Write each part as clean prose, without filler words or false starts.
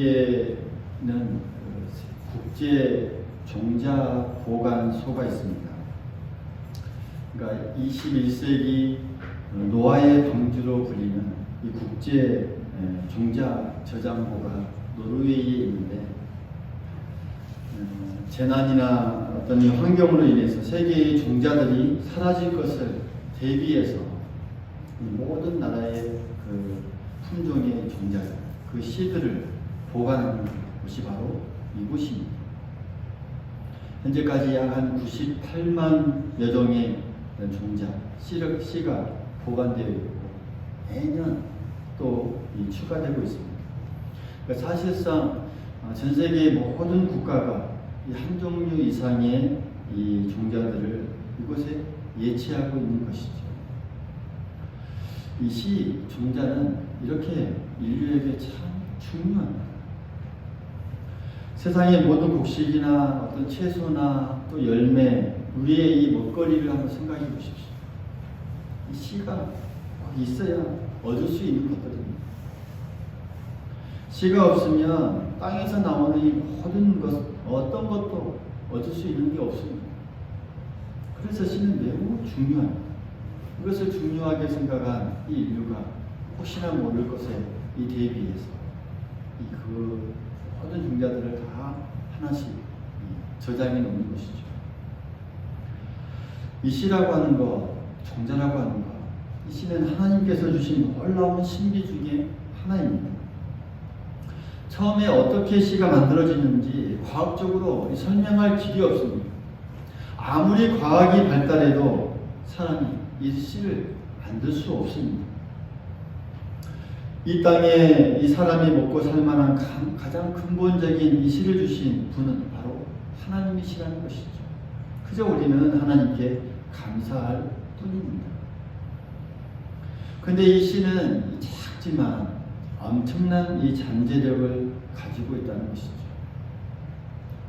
세계에는 국제 종자 보관소가 있습니다. 그러니까 21세기 노아의 방주로 불리는 이 국제 종자 저장고가 노르웨이에 있는데, 재난이나 어떤 환경으로 인해서 세계의 종자들이 사라질 것을 대비해서 모든 나라의 그 품종의 종자들, 그 씨들을 보관하는 곳이 바로 이곳입니다. 현재까지 약 한 98만 여종의 종자, 씨가 보관되어 있고 매년 또 추가되고 있습니다. 그러니까 사실상 전 세계의 모든 국가가 이 한 종류 이상의 이 종자들을 이곳에 예치하고 있는 것이죠. 이 씨 종자는 이렇게 인류에게 참 중요합니다. 세상의 모든 곡식이나 어떤 채소나 또 열매, 우리의 이 먹거리를 한번 생각해 보십시오. 이 씨가 꼭 있어야 얻을 수 있는 것들입니다. 씨가 없으면 땅에서 나오는 이 모든 것, 어떤 것도 얻을 수 있는 게 없습니다. 그래서 씨는 매우 중요합니다. 이것을 중요하게 생각한 이 인류가 혹시나 모를 것에 이 대비해서 그 모든 종자들을 다 하나씩 저장해 놓는 것이죠. 이 씨라고 하는 것, 종자라고 하는 것, 이 씨는 하나님께서 주신 놀라운 신비 중에 하나입니다. 처음에 어떻게 씨가 만들어지는지 과학적으로 설명할 길이 없습니다. 아무리 과학이 발달해도 사람이 이 씨를 만들 수 없습니다. 이 땅에 이 사람이 먹고 살만한 가장 근본적인 이 씨를 주신 분은 바로 하나님이시라는 것이죠. 그저 우리는 하나님께 감사할 뿐입니다. 근데 이 씨는 작지만 엄청난 이 잠재력을 가지고 있다는 것이죠.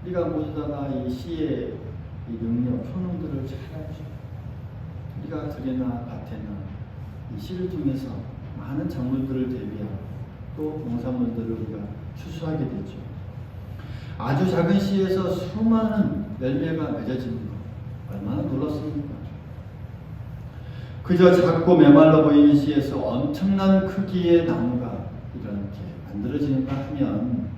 우리가 모두 다 이 씨의 이 능력, 효능들을 잘 알죠. 우리가 들이나 밭에나 이 씨를 통해서 많은 작물들을 대비하고 또 농산물들을 우리가 추수하게 되죠. 아주 작은 씨에서 수많은 열매가 맺어지는 것, 얼마나 놀랍습니까? 그저 작고 메말라 보이는 씨에서 엄청난 크기의 나무가 이렇게 만들어지는가 하면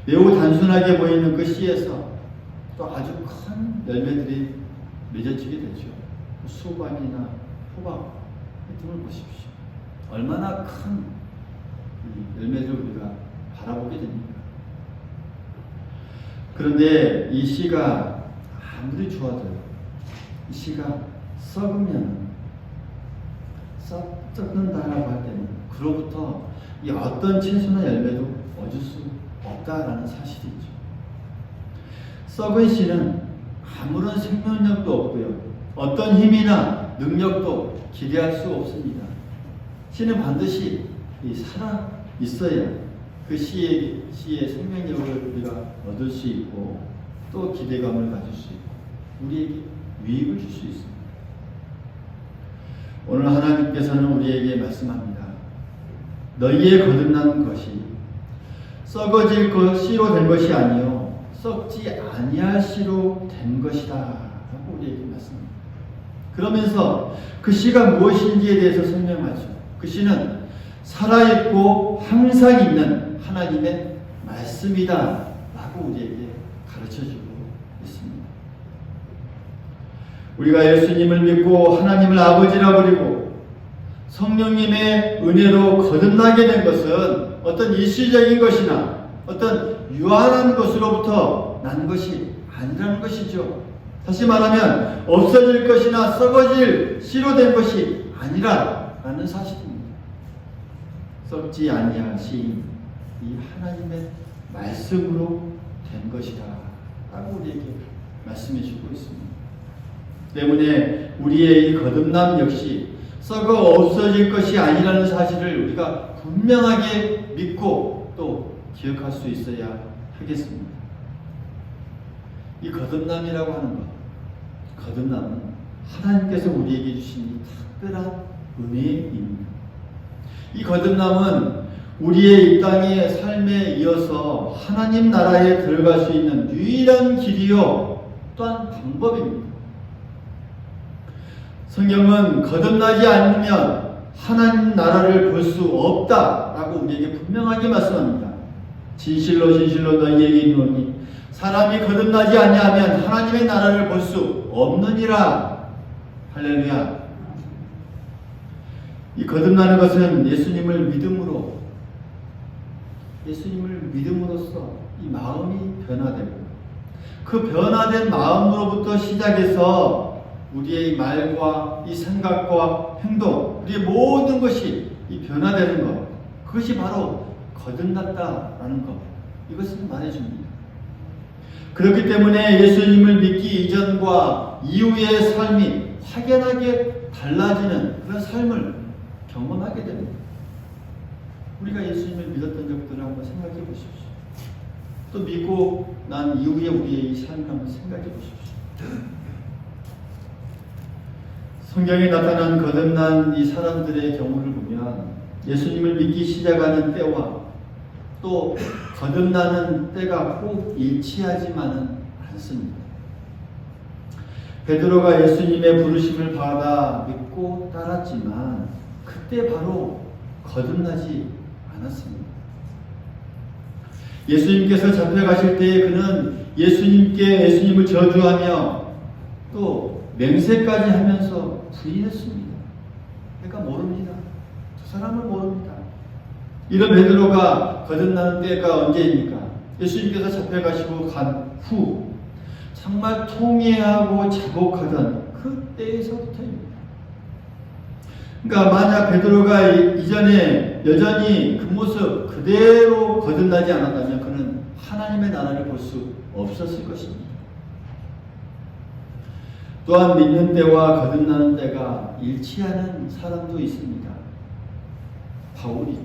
매우 단순하게 보이는 그 씨에서 또 아주 큰 열매들이 맺어지게 되죠. 수박이나 호박 등을 보십시오. 얼마나 큰 열매를 우리가 바라보게 됩니까? 그런데 이 씨가 아무리 좋아져요. 이 씨가 썩으면 썩는다라고 할 때는 그로부터 이 어떤 채소나 열매도 얻을 수 없다라는 사실이죠. 썩은 씨는 아무런 생명력도 없고요. 어떤 힘이나 능력도 기대할 수 없습니다. 씨는 반드시 살아 있어야 그 씨의 생명력을 우리가 얻을 수 있고 또 기대감을 가질 수 있고 우리에게 유익을 줄 수 있습니다. 오늘 하나님께서는 우리에게 말씀합니다. 너희의 거듭난 것이 썩어질 씨로 된 것이 아니요 썩지 아니할 씨로 된 것이다 라고 우리에게 말씀합니다. 그러면서 그 씨가 무엇인지에 대해서 설명하죠. 그 씨는 살아있고 항상 있는 하나님의 말씀이다 라고 우리에게 가르쳐주고 있습니다. 우리가 예수님을 믿고 하나님을 아버지라 부르고 성령님의 은혜로 거듭나게 된 것은 어떤 일시적인 것이나 어떤 유한한 것으로부터 난 것이 아니라는 것이죠. 다시 말하면 없어질 것이나 썩어질 씨로 된 것이 아니라라는 사실입니다. 썩지 아니할 씨인 이 하나님의 말씀으로 된 것이다 라고 우리에게 말씀해 주고 있습니다. 때문에 우리의 이 거듭남 역시 썩어 없어질 것이 아니라는 사실을 우리가 분명하게 믿고 또 기억할 수 있어야 하겠습니다. 이 거듭남이라고 하는 것, 거듭남은 하나님께서 우리에게 주신 이 특별한 은혜입니다. 이 거듭남은 우리의 이 땅의 삶에 이어서 하나님 나라에 들어갈 수 있는 유일한 길이요 또한 방법입니다. 성경은 거듭나지 않으면 하나님 나라를 볼 수 없다라고 우리에게 분명하게 말씀합니다. 진실로 진실로 너희에게 이르노니 사람이 거듭나지 아니하면 하나님의 나라를 볼 수 없느니라. 할렐루야. 이 거듭나는 것은 예수님을 믿음으로써 이 마음이 변화되고 그 변화된 마음으로부터 시작해서 우리의 말과 이 생각과 행동, 우리의 모든 것이 이 변화되는 것, 그것이 바로 거듭났다라는 것, 이것을 말해줍니다. 그렇기 때문에 예수님을 믿기 이전과 이후의 삶이 확연하게 달라지는 그런 삶을 경험하게 됩니다. 우리가 예수님을 믿었던 적들을 한번 생각해 보십시오. 또 믿고 난 이후에 우리의 이 삶을 한번 생각해 보십시오. 성경에 나타난 거듭난 이 사람들의 경우를 보면 예수님을 믿기 시작하는 때와 또 거듭나는 때가 꼭 일치하지만은 않습니다. 베드로가 예수님의 부르심을 받아 믿고 따랐지만 그때 바로 거듭나지 않았습니다. 예수님께서 잡혀가실 때에 그는 예수님을 저주하며 또 맹세까지 하면서 부인했습니다. 그러니까 모릅니다. 저 사람은 모릅니다. 이런 베드로가 거듭나는 때가 언제입니까? 예수님께서 잡혀가시고 간 후 정말 통회하고 자복하던 그 때에서부터입니다. 그러니까 만약 베드로가 이전에 여전히 그 모습 그대로 거듭나지 않았다면 그는 하나님의 나라를 볼 수 없었을 것입니다. 또한 믿는 때와 거듭나는 때가 일치하는 사람도 있습니다. 바울이죠.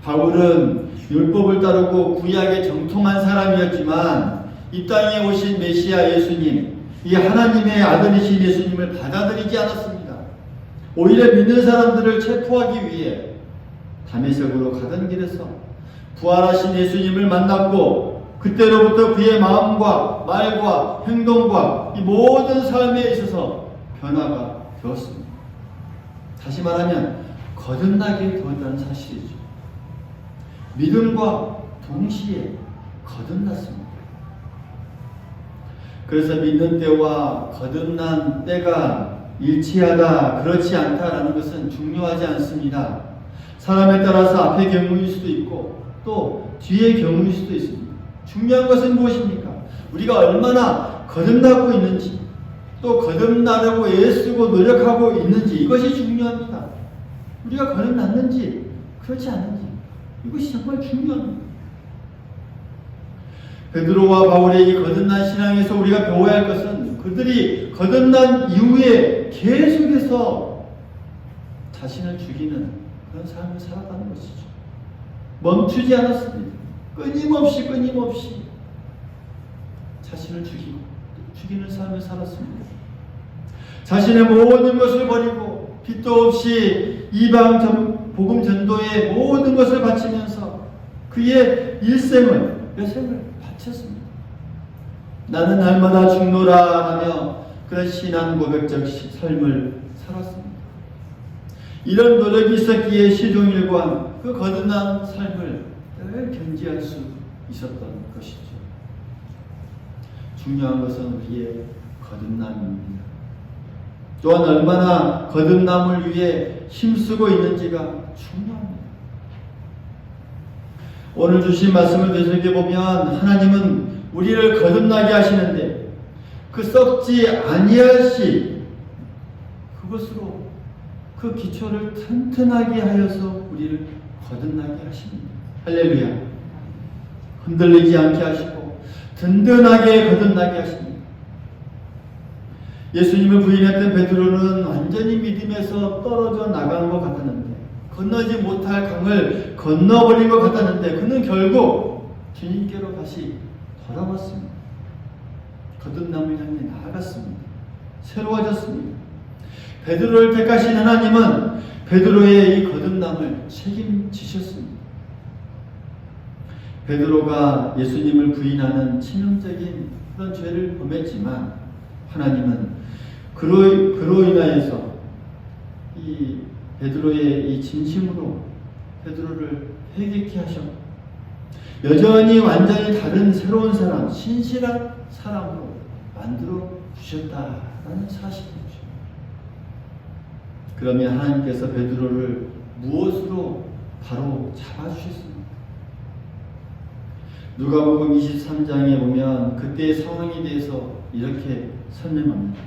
바울은 율법을 따르고 구약에 정통한 사람이었지만 이 땅에 오신 메시아 예수님, 이 하나님의 아들이신 예수님을 받아들이지 않았습니다. 오히려 믿는 사람들을 체포하기 위해 다메섹으로 가던 길에서 부활하신 예수님을 만났고 그때로부터 그의 마음과 말과 행동과 이 모든 삶에 있어서 변화가 되었습니다. 다시 말하면 거듭나게 되었다는 사실이죠. 믿음과 동시에 거듭났습니다. 그래서 믿는 때와 거듭난 때가 일치하다, 그렇지 않다라는 것은 중요하지 않습니다. 사람에 따라서 앞의 경우일 수도 있고 또 뒤의 경우일 수도 있습니다. 중요한 것은 무엇입니까? 우리가 얼마나 거듭나고 있는지 또 거듭나려고 애쓰고 노력하고 있는지 이것이 중요합니다. 우리가 거듭났는지 그렇지 않은지 이것이 정말 중요합니다. 베드로와 바울의 이 거듭난 신앙에서 우리가 배워야 할 것은 그들이 거듭난 이후에 계속해서 자신을 죽이는 그런 삶을 살았다는 것이죠. 멈추지 않았습니다. 끊임없이 자신을 죽이는 삶을 살았습니다. 자신의 모든 것을 버리고 빚도 없이 이방 복음 전도에 모든 것을 바치면서 그의 여생을 바쳤습니다. 나는 날마다 죽노라 하며 그런 신앙 고백적 삶을 살았습니다. 이런 노력이 있었기에 시종일관 그 거듭난 삶을 늘 견지할 수 있었던 것이죠. 중요한 것은 우리의 거듭남입니다. 또한 얼마나 거듭남을 위해 힘쓰고 있는지가 중요합니다. 오늘 주신 말씀을 되새겨보면 하나님은 우리를 거듭나게 하시는데 그 썩지 아니할 씨 그것으로 그 기초를 튼튼하게 하여서 우리를 거듭나게 하십니다. 할렐루야. 흔들리지 않게 하시고 든든하게 거듭나게 하십니다. 예수님을 부인했던 베드로는 완전히 믿음에서 떨어져 나간 것 같았는데 건너지 못할 강을 건너버린 것 같았는데 그는 결국 주님께로 다시 돌아왔습니다. 거듭남을 향해 나아갔습니다. 새로워졌습니다. 베드로를 택하신 하나님은 베드로의 이 거듭남을 책임지셨습니다. 베드로가 예수님을 부인하는 치명적인 그런 죄를 범했지만 하나님은 그로 인하여서 이 베드로의 이 진심으로 베드로를 회개케 하셨고 여전히 완전히 다른 새로운 사람, 신실한 사람으로 만들어 주셨다라는 사실이죠. 그러면 하나님께서 베드로를 무엇으로 바로 잡아주셨습니까? 누가복음 23장에 보면 그때의 상황에 대해서 이렇게 설명합니다.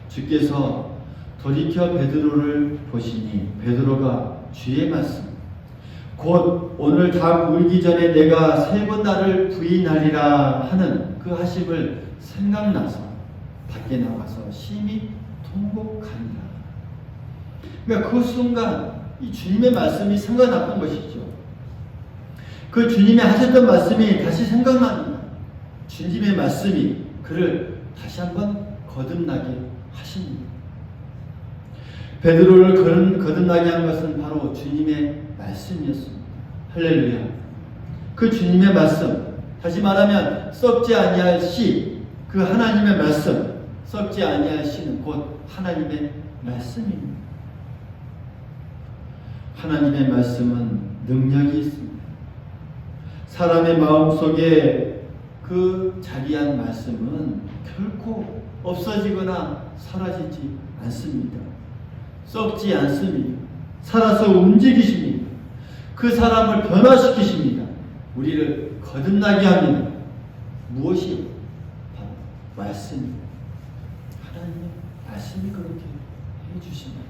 주께서 돌이켜 베드로를 보시니 베드로가 주의 말씀 곧 오늘 닭 울기 전에 내가 3번 나를 부인하리라 하는 그 하심을 생각나서 밖에 나가서 심히 통곡하니라. 그러니까 그 순간 이 주님의 말씀이 생각났던 것이죠. 그 주님이 하셨던 말씀이 다시 생각납니다. 주님의 말씀이 그를 다시 한번 거듭나게 하십니다. 베드로를 거듭나게 한 것은 바로 주님의 말씀이었습니다. 할렐루야. 그 주님의 말씀, 다시 말하면 썩지 아니할 씨, 그 하나님의 말씀, 썩지 아니할 씨는 곧 하나님의 말씀입니다. 하나님의 말씀은 능력이 있습니다. 사람의 마음속에 그 자리한 말씀은 결코 없어지거나 사라지지 않습니다. 썩지 않습니다. 살아서 움직이십니다. 그 사람을 변화시키십니다. 우리를 거듭나게 합니다. 무엇이? 바로 말씀입니다. 하나님의 말씀이 그렇게 해주십니다.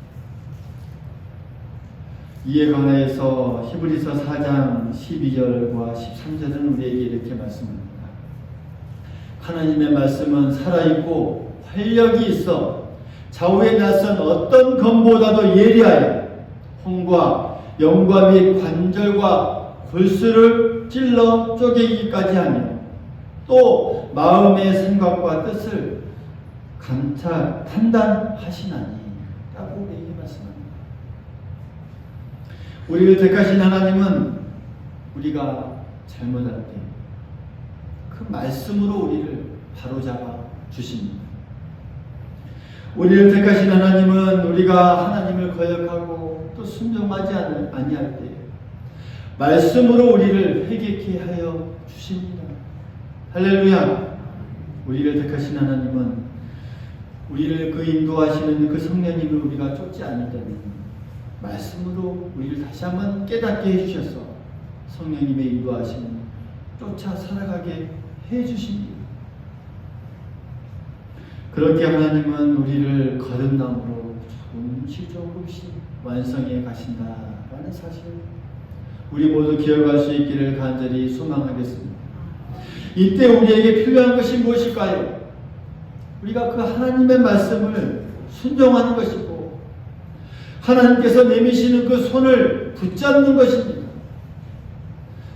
이에 관하여서 히브리서 4장 12절과 13절은 우리에게 이렇게 말씀합니다. 하나님의 말씀은 살아있고 활력이 있어 좌우에 나선 어떤 검보다도 예리하여 혼과 영과 및 관절과 골수를 찔러 쪼개기까지 하며 또 마음의 생각과 뜻을 판단하시나니 라고 우리에게 말씀합니다. 우리를 택하신 하나님은 우리가 잘못할 때 그 말씀으로 우리를 바로잡아 주십니다. 우리를 택하신 하나님은 우리가 하나님을 거역하고 또 순종하지 아니할 때 말씀으로 우리를 회개케 하여 주십니다. 할렐루야. 우리를 택하신 하나님은 우리를 그 인도하시는 그 성령님을 우리가 쫓지 않으려면 말씀으로 우리를 다시 한번 깨닫게 해주셔서 성령님의 인도하시는 쫓아 살아가게 해주십니다. 그렇게 하나님은 우리를 거듭남으로 조금씩 완성해 가신다라는 사실 우리 모두 기억할 수 있기를 간절히 소망하겠습니다. 이때 우리에게 필요한 것이 무엇일까요? 우리가 그 하나님의 말씀을 순종하는 것이고 하나님께서 내미시는 그 손을 붙잡는 것입니다.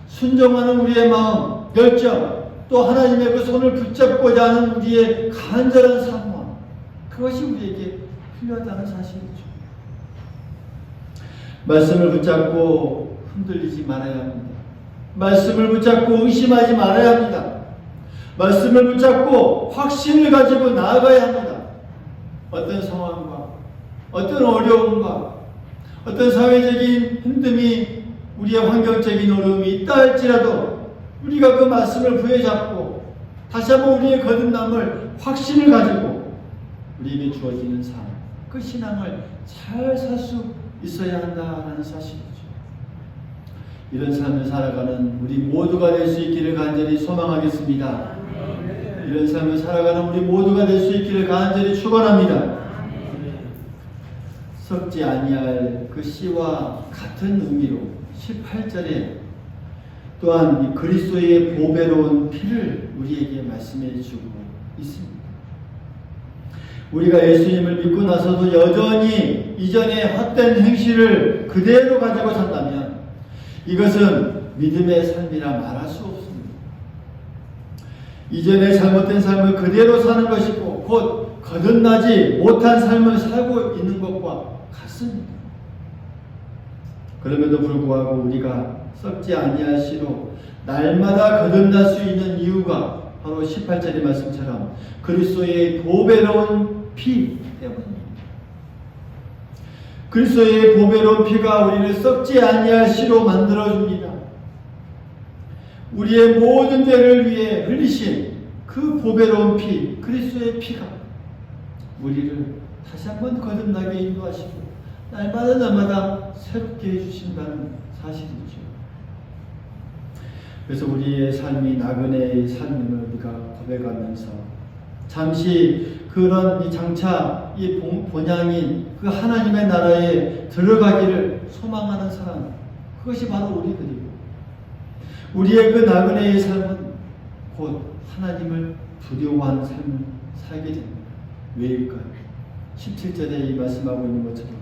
순종하는 우리의 마음, 열정, 또 하나님의 그 손을 붙잡고자 하는 우리의 간절한 사모함, 그것이 우리에게 필요하다는 사실이죠. 말씀을 붙잡고 흔들리지 말아야 합니다. 말씀을 붙잡고 의심하지 말아야 합니다. 말씀을 붙잡고 확신을 가지고 나아가야 합니다. 어떤 상황과 어떤 어려움과 어떤 사회적인 힘듦이 우리의 환경적인 어려움이 있다 할지라도 우리가 그 말씀을 부여잡고 다시 한번 우리의 거듭남을 확신을 가지고 우리에게 주어지는 삶, 그 신앙을 잘 살 수 있어야 한다는 사실이죠. 이런 삶을 살아가는 우리 모두가 될 수 있기를 간절히 소망하겠습니다. 이런 삶을 살아가는 우리 모두가 될 수 있기를 간절히 축원합니다. 썩지 아니할 그 씨와 같은 의미로 18절에 또한 이 그리스도의 보배로운 피를 우리에게 말씀해 주고 있습니다. 우리가 예수님을 믿고 나서도 여전히 이전의 헛된 행실을 그대로 가지고 산다면 이것은 믿음의 삶이라 말할 수 없습니다. 이전의 잘못된 삶을 그대로 사는 것이고 곧 거듭나지 못한 삶을 살고 있는 것과 같습니다. 그럼에도 불구하고 우리가 썩지 아니할 씨로 날마다 거듭날 수 있는 이유가 바로 18절의 말씀처럼 그리스도의 보배로운 피 때문입니다. 그리스도의 보배로운 피가 우리를 썩지 아니할 씨로 만들어줍니다. 우리의 모든 죄를 위해 흘리신 그 보배로운 피, 그리스도의 피가 우리를 다시 한번 거듭나게 인도하시고 날마다 새롭게 해주신다는 사실이죠. 그래서 우리의 삶이 나그네의 삶임을 우리가 고백하면서 잠시 그런 이 장차 이 본향인 그 하나님의 나라에 들어가기를 소망하는 사람, 그것이 바로 우리들이고, 우리의 그 나그네의 삶은 곧 하나님을 두려워하는 삶을 살게 됩니다. 왜일까요? 17절에 이 말씀하고 있는 것처럼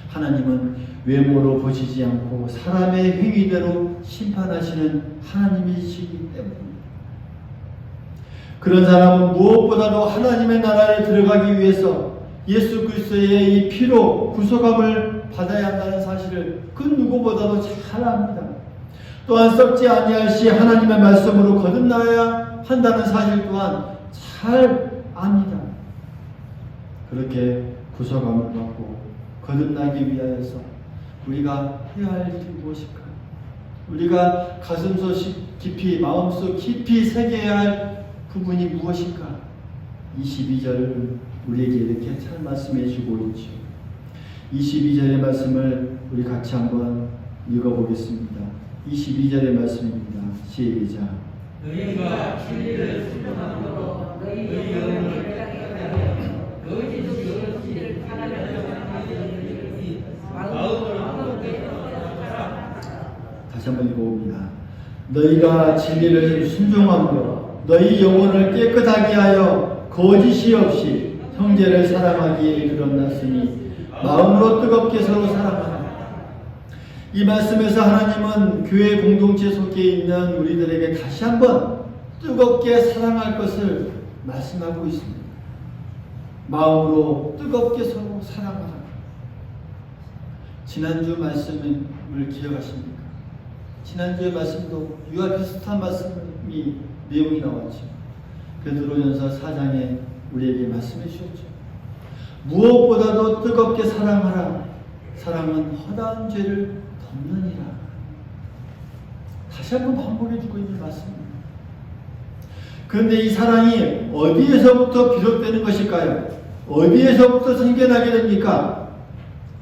하나님은 외모로 보시지 않고 사람의 행위대로 심판하시는 하나님이시기 때문입니다. 그런 사람은 무엇보다도 하나님의 나라에 들어가기 위해서 예수 그리스도의 이 피로 구속함을 받아야 한다는 사실을 그 누구보다도 잘 압니다. 또한 썩지 아니할 시 하나님의 말씀으로 거듭나야 한다는 사실 또한 잘 압니다. 그렇게 구속함을 받고 거듭나기 위하여서 우리가 해야 할 일이 무엇일까? 우리가 가슴속 깊이, 마음속 깊이 새겨야 할 부분이 무엇일까? 22절을 우리에게 이렇게 잘 말씀해 주고 있죠. 22절의 말씀을 우리 같이 한번 읽어보겠습니다. 22절의 말씀입니다. 시작. 너희가 진리를 순종함으로 너희 영혼을 깨끗하게 하여 거짓 진리를 하나님의 다시 한번 읽어봅니다. 너희가 진리를 순종함으로 너희 영혼을 깨끗하게 하여 거짓이 없이 형제를 사랑하기에 이르렀나으니 마음으로 뜨겁게 서로 사랑하라. 이 말씀에서 하나님은 교회 공동체에 속해 있는 우리들에게 다시 한번 뜨겁게 사랑할 것을 말씀하고 있습니다. 마음으로 뜨겁게 서로 사랑하라. 지난주 말씀을 기억하십니까? 지난주의 말씀도 이와 비슷한 말씀이 내용이 나왔죠. 베드로전서 4장에 우리에게 말씀해 주셨죠. 무엇보다도 뜨겁게 사랑하라. 사랑은 허다한 죄를 덮느니라. 다시 한번 반복해 주고 있는 말씀입니다. 그런데 이 사랑이 어디에서부터 비롯되는 것일까요? 어디에서부터 생겨나게 됩니까?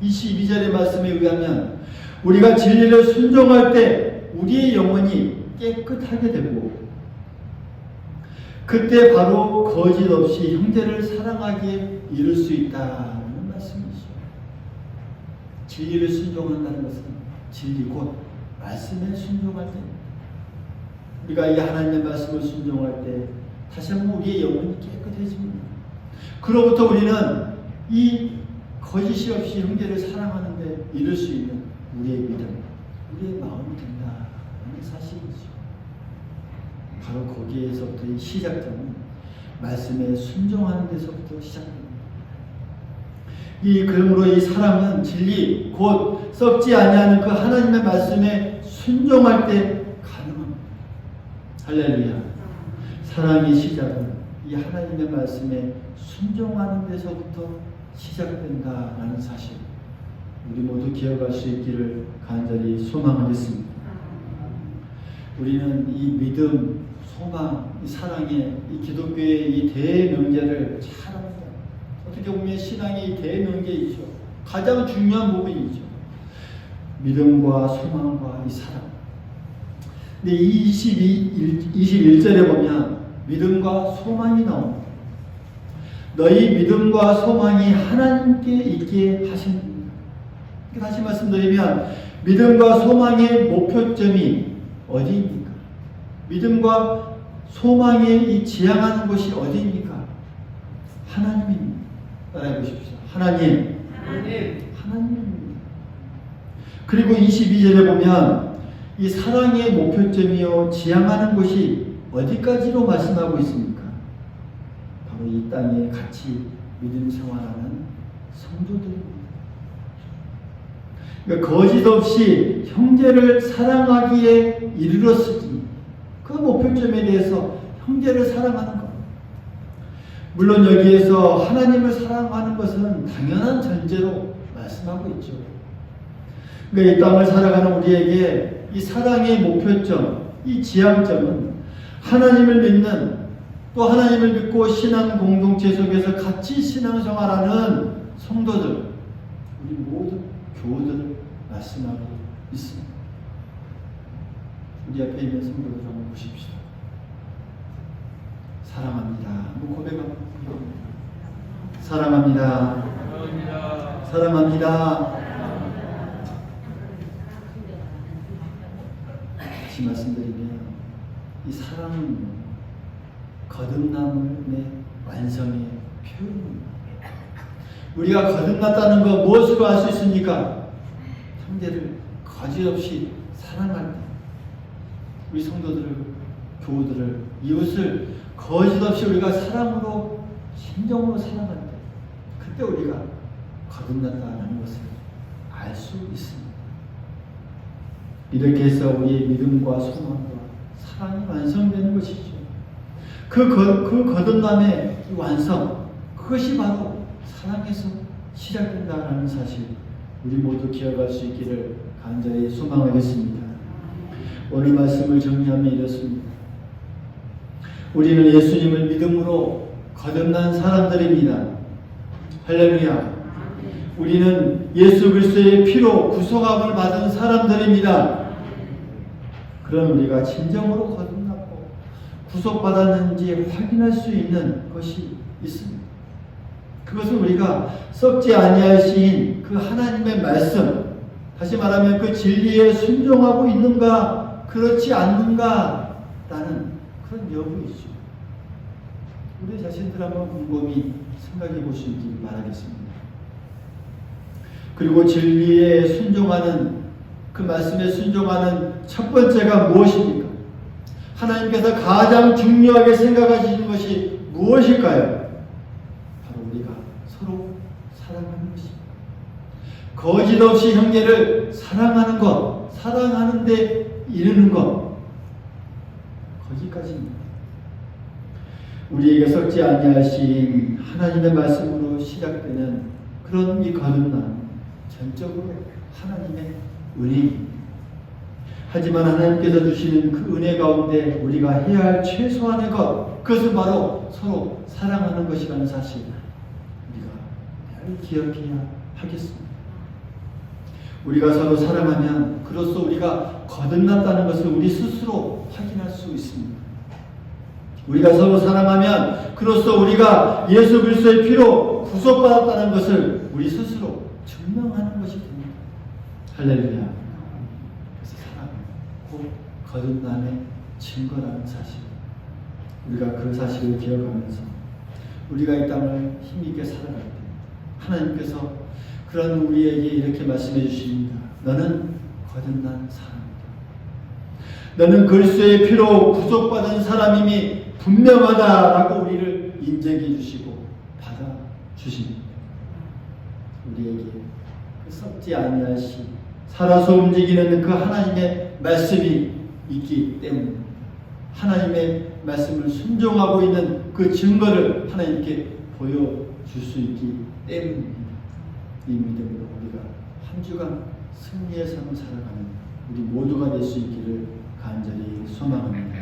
22절의 말씀에 의하면 우리가 진리를 순종할 때 우리의 영혼이 깨끗하게 되고 그때 바로 거짓 없이 형제를 사랑하기에 이를 수 있다는 말씀이죠. 진리를 순종한다는 것은 진리 곧 말씀에 순종할 때입니다. 우리가 이 하나님의 말씀을 순종할 때 다시 한번 우리의 영혼이 깨끗해집니다. 그로부터 우리는 이 거짓이 없이 형제를 사랑하는 데 이룰 수 있는 우리의 믿음, 우리의 마음이 된다는 사실이죠. 바로 거기에서부터 시작점은 말씀에 순종하는 데서부터 시작됩니다. 그러므로 이 사랑은 진리, 곧 썩지 아니하는 그 하나님의 말씀에 순종할 때 가능합니다. 할렐루야. 사랑의 시작은 이 하나님의 말씀에 순종하는 데서부터 시작된다라는 사실, 우리 모두 기억할 수 있기를 간절히 소망하겠습니다. 우리는 이 믿음, 소망, 이 사랑의 이 기독교의 이 대명제를 잘 합니다. 어떻게 보면 신앙의 대명제이죠. 가장 중요한 부분이죠. 믿음과 소망과 이 사랑. 근데 이 21절에 보면 믿음과 소망이 나옵니다. 너희 믿음과 소망이 하나님께 있게 하십니다. 다시 말씀드리면 믿음과 소망의 목표점이 어디입니까? 믿음과 소망에 이 지향하는 곳이 어디입니까? 하나님입니다. 따라해 보십시오. 하나님입니다. 그리고 22절에 보면 이 사랑의 목표점이요 지향하는 곳이 어디까지로 말씀하고 있습니까? 바로 이 땅에 같이 믿음 생활하는 성도들입니다. 그러니까 거짓 없이 형제를 사랑하기에 이르렀으니 그 목표점에 대해서 형제를 사랑하는 것. 물론 여기에서 하나님을 사랑하는 것은 당연한 전제로 말씀하고 있죠. 그러니까 이 땅을 살아가는 우리에게 이 사랑의 목표점, 이 지향점은 하나님을 믿는, 또 하나님을 믿고 신앙 공동체 속에서 같이 신앙생활하는 성도들, 우리 모든 교우들을 말씀하고 있습니다. 우리 앞에 있는 성도들 한번 보십시오. 사랑합니다. 한번 고백합니다. 사랑합니다. 사랑합니다. 다시 말씀드리면 이 사랑은 거듭남의 완성의 표현입니다. 우리가 거듭났다는 거 무엇으로 알 수 있습니까? 형제를 거짓없이 사랑할 때, 우리 성도들을, 교우들을, 이웃을 거짓없이 우리가 사랑으로, 진정으로 사랑할 때, 그때 우리가 거듭났다는 것을 알 수 있습니다. 이렇게 해서 우리의 믿음과 소망과 사랑이 완성되는 것이죠. 그 거듭남의 완성, 그것이 바로 사랑에서 시작된다는 사실, 우리 모두 기억할 수 있기를 간절히 소망하겠습니다. 오늘 말씀을 정리하면 이렇습니다. 우리는 예수님을 믿음으로 거듭난 사람들입니다. 할렐루야. 우리는 예수 그리스도의 피로 구속함을 받은 사람들입니다. 그런 우리가 진정으로 거듭났고 구속받았는지 확인할 수 있는 것이 있습니다. 그것은 우리가 썩지 아니하신 그 하나님의 말씀, 다시 말하면 그 진리에 순종하고 있는가 그렇지 않는가 라는 그런 여부이죠. 우리 자신들 한번 곰곰이 생각해 보시기 바라겠습니다. 그리고 진리에 순종하는, 그 말씀에 순종하는 첫 번째가 무엇입니까? 하나님께서 가장 중요하게 생각하시는 것이 무엇일까요? 바로 우리가 서로 사랑하는 것입니다. 거짓 없이 형제를 사랑하는 것, 사랑하는 데 이르는 것, 거기까지입니다. 우리에게 썩지 아니하신 하나님의 말씀으로 시작되는 그런 이 거듭남, 전적으로 하나님의 은혜입니다. 하지만 하나님께서 주시는 그 은혜 가운데 우리가 해야 할 최소한의 것, 그것은 바로 서로 사랑하는 것이라는 사실, 우리가 늘 기억해야 하겠습니다. 우리가 서로 사랑하면 그로써 우리가 거듭났다는 것을 우리 스스로 확인할 수 있습니다. 우리가 서로 사랑하면 그로써 우리가 예수 그리스도의 피로 구속받았다는 것을 우리 스스로 증명하는 것이 됩니다. 할렐루야. 그래서 사랑은 곧 거듭남의 증거라는 사실, 우리가 그 사실을 기억하면서 우리가 이 땅을 힘있게 살아갈 때 하나님께서 그런 우리에게 이렇게 말씀해 주십니다. 너는 거듭난 사람이다. 너는 그리스도의 피로 구속받은 사람임이 분명하다라고 우리를 인정해 주시고 받아주십니다. 우리에게 그 썩지 아니하시 살아서 움직이는 그 하나님의 말씀이 있기 때문에, 하나님의 말씀을 순종하고 있는 그 증거를 하나님께 보여줄 수 있기 때문입니다. 이 믿음으로 우리가 한 주간 승리의 삶을 살아가는 우리 모두가 될 수 있기를 간절히 소망합니다.